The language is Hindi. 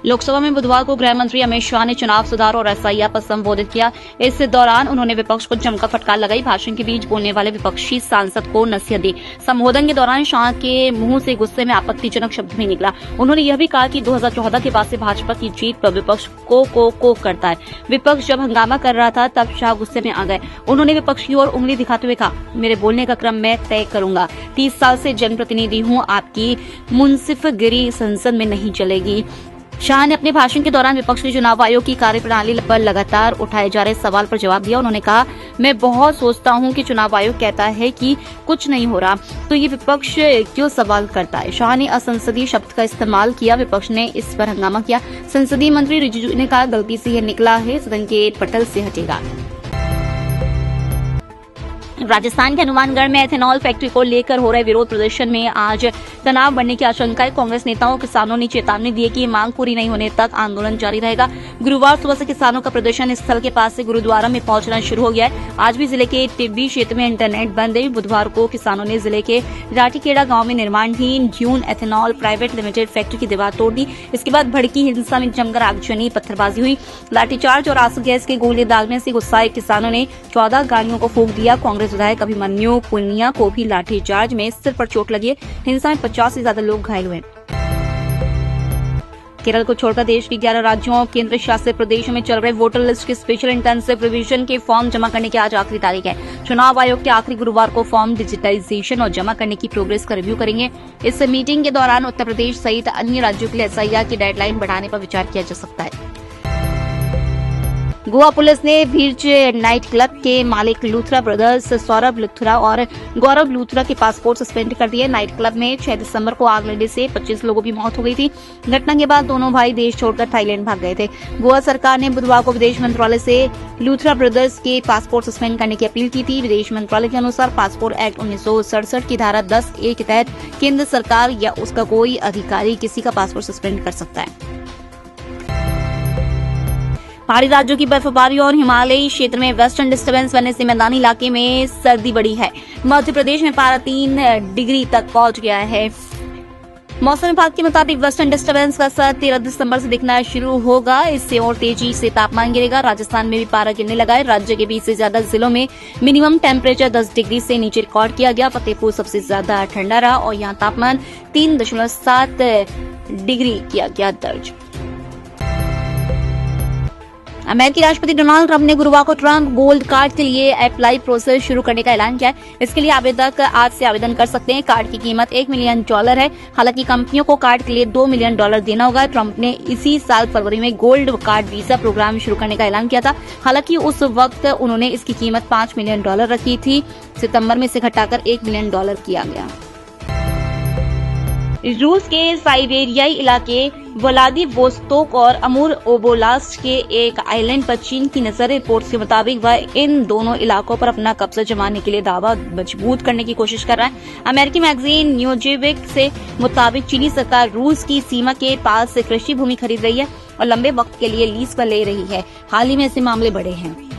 लोकसभा में बुधवार को गृह मंत्री अमित शाह ने चुनाव सुधार और एसआईआर पर संबोधित किया। इस दौरान उन्होंने विपक्ष को जमकर फटकार लगाई। भाषण के बीच बोलने वाले विपक्षी सांसद को नसीहत दी। संबोधन के दौरान शाह के मुंह से गुस्से में आपत्तिजनक शब्द भी निकला। उन्होंने यह भी कहा कि 2014 के बाद से भाजपा की जीत पर विपक्ष को करता है। विपक्ष जब हंगामा कर रहा था तब शाह गुस्से में आ गए। उन्होंने विपक्ष की ओर उंगली दिखाते हुए कहा, मेरे बोलने का क्रम मैं तय करूंगा। 30 साल से जनप्रतिनिधि हूं, आपकी मुंसिफगिरी संसद में नहीं चलेगी। शाह ने अपने भाषण के दौरान विपक्ष के चुनाव आयोग की कार्यप्रणाली पर लगातार उठाए जा रहे सवाल पर जवाब दिया। उन्होंने कहा, मैं बहुत सोचता हूं कि चुनाव आयोग कहता है कि कुछ नहीं हो रहा, तो ये विपक्ष क्यों सवाल करता है। शाह ने असंसदीय शब्द का इस्तेमाल किया। विपक्ष ने इस पर हंगामा किया। संसदीय मंत्री रिजिजू ने कहा, गलती से यह निकला है, सदन के पटल से हटेगा। राजस्थान के हनुमानगढ़ में एथेनॉल फैक्ट्री को लेकर हो रहे विरोध प्रदर्शन में आज तनाव बढ़ने की आशंका है। कांग्रेस नेताओं और किसानों ने चेतावनी दी है कि मांग पूरी नहीं होने तक आंदोलन जारी रहेगा। गुरुवार सुबह से किसानों का प्रदर्शन स्थल के पास से गुरुद्वारा में पहुंचना शुरू हो गया है। आज भी जिले के टिब्बी क्षेत्र में इंटरनेट बंद है। बुधवार को किसानों ने जिले के राठीखेड़ा गांव में निर्माणधीन Dune ethanol private limited factory की दीवार तोड़ दी। इसके बाद भड़की हिंसा में जमकर आगजनी, पत्थरबाजी हुई। लाठीचार्ज और आंसू गैस के गोले दागने से गुस्साए किसानों ने 14 गाड़ियों को फूंक दिया। कांग्रेस विधायक अभिमन्यु पुनिया को भी लाठीचार्ज में सिर पर चोट लगी है। हिंसा में 50 से ज्यादा लोग घायल हुए। केरल को छोड़कर देश के 11 राज्यों और केंद्र शासित प्रदेशों में चल रहे वोटर लिस्ट के स्पेशल इंटेंसिव रिवीजन के फॉर्म जमा करने की आज आखिरी तारीख है। चुनाव आयोग के आखिरी गुरुवार को फॉर्म डिजिटाइजेशन और जमा करने की प्रोग्रेस का रिव्यू करेंगे। इस मीटिंग के दौरान उत्तर प्रदेश सहित अन्य राज्यों के लिए एसआईआर की डेडलाइन बढ़ाने पर विचार किया जा सकता है। गोवा पुलिस ने बीच नाइट क्लब के मालिक लूथरा ब्रदर्स सौरभ लूथरा और गौरव लूथरा के पासपोर्ट सस्पेंड कर दिए। नाइट क्लब में 6 दिसंबर को आग लगने से 25 लोगों की मौत हो गई थी। घटना के बाद दोनों भाई देश छोड़कर थाईलैंड भाग गए थे। गोवा सरकार ने बुधवार को विदेश मंत्रालय से लूथरा ब्रदर्स के पासपोर्ट सस्पेंड करने की अपील की थी। विदेश मंत्रालय के अनुसार पासपोर्ट एक्ट 1967 की धारा 10A के तहत केंद्र सरकार या उसका कोई अधिकारी किसी का पासपोर्ट सस्पेंड कर सकता है। पहाड़ी राज्यों की बर्फबारी और हिमालयी क्षेत्र में वेस्टर्न डिस्टर्बेंस बनने से मैदानी इलाके में सर्दी बढ़ी है। मध्य प्रदेश में पारा 3 डिग्री तक पहुंच गया है। मौसम विभाग के मुताबिक वेस्टर्न डिस्टर्बेंस का असर 13 दिसंबर से दिखना शुरू होगा। इससे और तेजी से तापमान गिरेगा। राजस्थान में भी पारा गिरने लगा है। राज्य के 20 से ज्यादा जिलों में मिनिमम टेम्परेचर 10 डिग्री से नीचे रिकॉर्ड किया गया। फतेहपुर सबसे ज्यादा ठंडा रहा और यहां तापमान 3.7 डिग्री किया गया दर्ज। अमेरिकी राष्ट्रपति डोनाल्ड ट्रंप ने गुरुवार को ट्रंप गोल्ड कार्ड के लिए अप्लाई प्रोसेस शुरू करने का ऐलान किया है। इसके लिए आवेदक आज से आवेदन कर सकते हैं। कार्ड की कीमत $1 मिलियन है। हालांकि कंपनियों को कार्ड के लिए $2 मिलियन देना होगा। ट्रंप ने इसी साल फरवरी में गोल्ड कार्ड वीजा प्रोग्राम शुरू करने का ऐलान किया था। हालांकि उस वक्त उन्होंने इसकी कीमत $5 मिलियन रखी थी। सितंबर में इसे घटाकर $1 मिलियन किया गया। रूस के साइबेरियाई इलाके व्लादिवोस्तोक और अमूर ओबलास्ट के एक आइलैंड पर चीन की नजर। रिपोर्ट्स के मुताबिक वह इन दोनों इलाकों पर अपना कब्जा जमाने के लिए दावा मजबूत करने की कोशिश कर रहा है। अमेरिकी मैगजीन न्यूज़वीक से मुताबिक चीनी सरकार रूस की सीमा के पास कृषि भूमि खरीद रही है और लंबे वक्त के लिए लीज पर ले रही है। हाल ही में ऐसे मामले बढ़े हैं।